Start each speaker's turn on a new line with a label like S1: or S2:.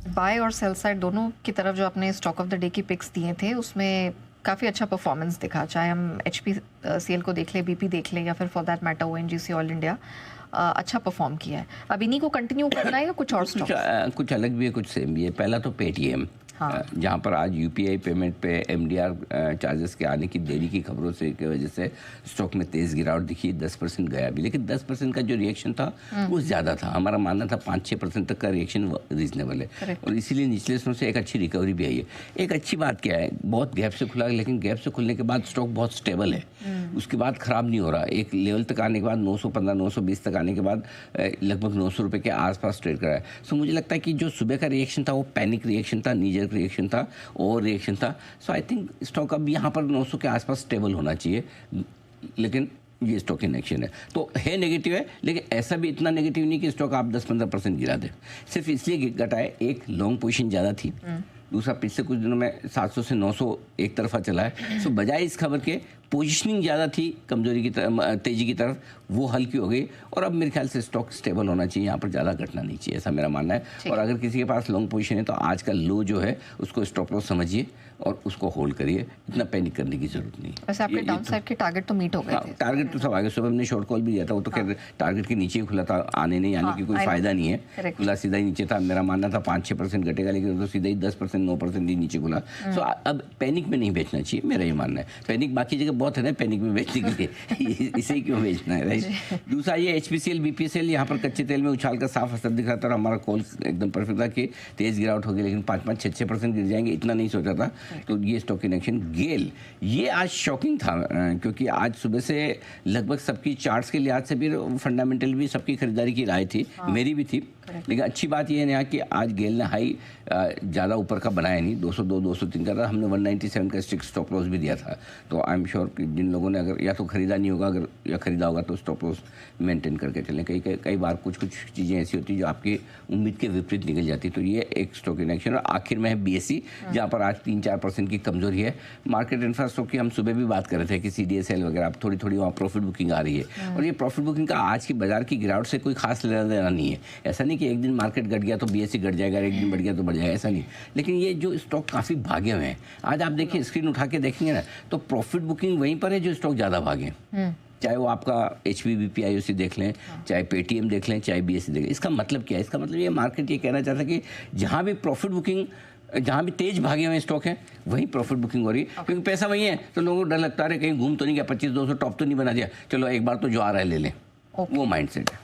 S1: Bye और sell side दोनों की तरफ जो आपने स्टॉक ऑफ द डे की पिक्स दिए थे उसमें काफ़ी अच्छा परफॉर्मेंस दिखा, चाहे हम HPCL को देख लें, BP देख लें, या फिर for that matter ONGC all India अच्छा परफॉर्म किया है। अब इन्हीं को कंटिन्यू करना है या कुछ और स्टॉक्स?
S2: कुछ अलग भी है, कुछ सेम भी है। पहला तो पेटीएम,
S1: हाँ।
S2: जहाँ पर आज यूपीआई पेमेंट पे MDR चार्जेस के आने की देरी की खबरों से की वजह से स्टॉक में तेज़ गिरावट दिखी, 10% गया भी, लेकिन 10% का जो रिएक्शन था वो ज़्यादा था। हमारा मानना था 5-6% तक का रिएक्शन रीजनेबल है, और इसीलिए निचले स्तर से एक अच्छी रिकवरी भी आई है। एक अच्छी बात क्या है, बहुत गैप से खुला, लेकिन गैप से खुलने के बाद स्टॉक बहुत स्टेबल है, उसके बाद ख़राब नहीं हो रहा। एक लेवल तक आने के बाद 915-920 तक आने के बाद लगभग 900 रुपये के आसपास ट्रेड करा है। सो मुझे लगता है कि जो सुबह का रिएक्शन था वो पैनिक रिएक्शन था, नीजर रिएक्शन था, ओवर रिएक्शन था। सो आई थिंक स्टॉक अब यहाँ पर 900 के आसपास स्टेबल होना चाहिए, लेकिन ये स्टॉक इन एक्शन है तो है नेगेटिव है, लेकिन ऐसा भी इतना नेगेटिव नहीं कि स्टॉक आप 10-15% गिरा दे। सिर्फ इसलिए घटा है, एक लॉन्ग पोजीशन ज़्यादा थी, दूसरा पिछले कुछ दिनों में 700 से 900 एक तरफा चला है। सो बजाय इस खबर के पोजीशनिंग ज़्यादा थी कमजोरी की तरफ, तेजी की तरफ, वो हल्की हो गई, और अब मेरे ख्याल से स्टॉक स्टेबल होना चाहिए, यहाँ पर ज़्यादा घटना नहीं चाहिए, ऐसा मेरा मानना है। और अगर किसी के पास लॉन्ग पोजीशन है तो आज का लो जो है उसको स्टॉप लॉस समझिए और उसको होल्ड करिए, इतना पैनिक करने की जरूरत नहीं।
S1: वैसे आपके डाउन साइड के टारगेट तो मीट हो गए थे?
S2: टारगेट तो सब आगे, सुबह हमने शॉर्ट कॉल भी दिया था, वो तो खैर टारगेट के नीचे ही खुला था, आने नहीं आने की कोई फायदा नहीं है, खुला सीधा ही नीचे था। मेरा मानना था 5-6% घटेगा, लेकिन तो सीधा ही 10%, 9% ही नीचे खुला। सो अब पैनिक में नहीं बेचना चाहिए, मेरा ये मानना है। पैनिक बाकी जगह बहुत है ना, पैनिक में बेचने के लिए इसे क्यों बेचना है, राइट। दूसरा ये HPCL BPCL, यहाँ पर कच्चे तेल में उछाल का साफ असर दिख रहा था, और हमारा कॉल एकदम परफेक्ट था कि तेज गिरावट होगी, लेकिन 5-6% गिर जाएंगे इतना नहीं सोचा था, तो ये स्टॉक इन एक्शन। गेल, ये आज शॉकिंग था, क्योंकि आज सुबह से लगभग सबकी चार्ट्स के लिहाज से भी, फंडामेंटल भी सबकी खरीदारी की राय थी, मेरी भी थी, लेकिन अच्छी बात यह है कि आज गेल ने हाई ज़्यादा ऊपर का बनाया नहीं, 202-203 का था, हमने 197 का स्ट्रिक्ट स्टॉप लॉस भी दिया था। तो आई एम श्योर कि जिन लोगों ने अगर या तो खरीदा नहीं होगा, अगर या खरीदा होगा तो स्टॉप लॉस मेंटेन करके चलें। कई बार कुछ चीज़ें ऐसी होती हैं जो आपकी उम्मीद के विपरीत निकल जाती, तो ये एक स्टॉक इन एक्शन। और आखिर में है BSE, जहाँ पर आज 3-4% की कमजोरी है। मार्केट इंफ्रास्ट्रक्चर की हम सुबह भी बात कर रहे थे कि CDSL वगैरह, अब थोड़ी वहाँ प्रॉफिट बुकिंग आ रही है, और ये प्रॉफिट बुकिंग का आज की बाजार की गिरावट से कोई खास लेना देना नहीं है। ऐसा नहीं कि एक दिन मार्केट घट गया तो BSE घट जाएगा, एक दिन बढ़ गया तो बढ़ जाएगा, ऐसा नहीं। लेकिन ये जो स्टॉक काफ़ी भागे हुए हैं, आज आप देखिए स्क्रीन उठा के देखेंगे ना, तो प्रॉफिट बुकिंग वहीं पर है जो स्टॉक ज़्यादा भागे, चाहे वो आपका HPBP IOC देख लें, चाहे पेटीएम देख लें, चाहे BSE देख लें। इसका मतलब क्या है? इसका मतलब ये मार्केट ये कहना चाहता है कि जहाँ भी प्रॉफिट बुकिंग, जहाँ भी तेज भागे हुए स्टॉक है वहीं प्रॉफिट बुकिंग हो रही है, क्योंकि पैसा वही है, तो लोगों को डर लगता है कहीं घूम तो नहीं गया, 25-200 टॉप तो नहीं बना दिया, चलो एक बार तो जो आ रहा है ले लें, वो माइंडसेट है।